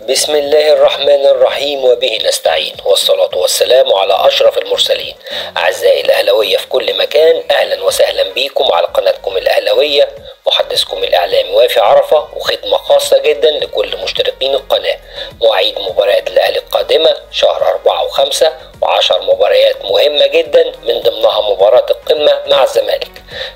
بسم الله الرحمن الرحيم وبه نستعين، والصلاة والسلام على أشرف المرسلين. أعزائي الأهلاوية في كل مكان، أهلا وسهلا بيكم على قناتكم الأهلاوية. محدثكم الإعلامي وافي عرفة، وخدمة خاصة جدا لكل مشتركين القناة. مواعيد مباريات الأهلي القادمة شهر 4 و5، و10 مباريات مهمة جدا من ضمنها مباراة القمة مع الزمالك.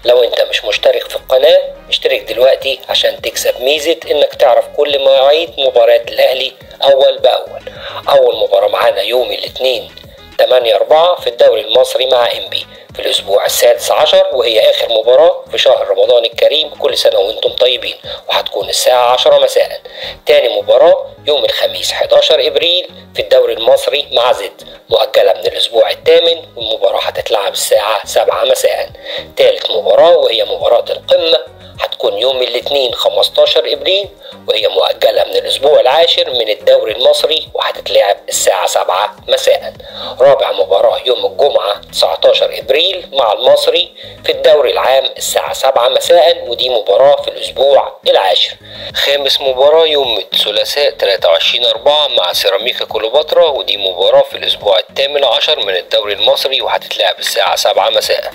لو انت مش مشترك في القناة اشترك دلوقتي عشان تكسب ميزة انك تعرف كل مواعيد مباريات الأهلي أول بأول. أول مباراة معانا يوم الاثنين 8/4 في الدوري المصري مع إنبي في الأسبوع السادس عشر، وهي آخر مباراة في شهر رمضان الكريم. كل سنة وانتم طيبين، وهتكون الساعة 10 مساء. تاني مباراة يوم الخميس 11 إبريل في الدوري المصري مع زد، مؤجلة من الأسبوع الثامن، والمباراة هتتلعب الساعة 7 مساء. تالت مباراة وهي مباراة القمة هتكون يوم الاثنين 15 إبريل، وهي مؤجلة من الأسبوع العاشر من الدوري المصري، وهتتلعب الساعة 7 مساء. رابع مباراة يوم الجمعة 19 إبريل مع المصري في الدوري العام الساعة 7 مساء، ودي مباراة في الأسبوع العاشر. خامس مباراة يوم الثلاثاء 23/4 مع سيراميكا كليوباترا، ودي مباراة في الأسبوع الثامن عشر من الدوري المصري، وهتتلعب الساعة 7 مساء.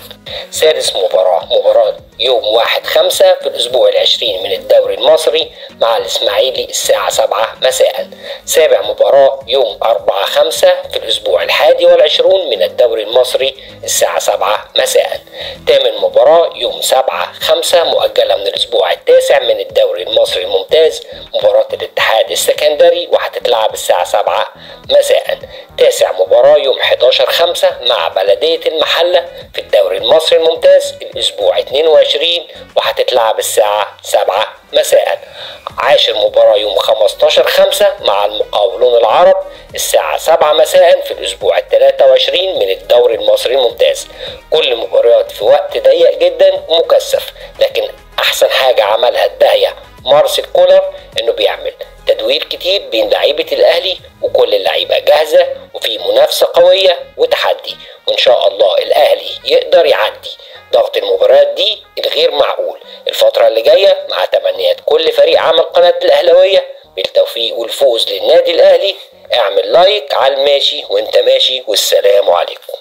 سادس مباراة يوم 1/5 في الأسبوع العشرين من الدوري المصري مع الإسماعيلي الساعة 7 مساء. سابع مباراة يوم 4/5 في الأسبوع الحادي والعشرون من الدوري المصري الساعة 7 مساء. تامن مباراة يوم 7/5 مؤجلة من الأسبوع التاسع من الدوري المصري الممتاز، مباراة الاتحاد السكندري، وهتتلعب الساعة 7 مساء. تاسع مباراة يوم 11/5 مع بلدية المحلة في الدوري المصري الممتاز الأسبوع 22، وهتتلعب الساعة 7 مساء. عاشر مباراة يوم 15/5 مع المقاولون العرب الساعة 7 مساء في الأسبوع 23 من الدوري المصري الممتاز. كل مباريات في وقت ضيق جدا ومكثف، لكن أحسن حاجة عملها الداهية مارسيل كولر إنه بيعمل تدوير كتير بين لعيبة الأهلي، وكل اللعيبة جاهزة وفي منافسة قوية وتحدي، وإن شاء الله الأهلي يقدر يعدي ضغط المباريات دي الغير معقول الفترة اللي جاية، مع تمنيات كل فريق عمل قناة الأهلاوية بالتوفيق والفوز للنادي الأهلي. اعمل لايك على الماشي وانت ماشي، والسلام عليكم.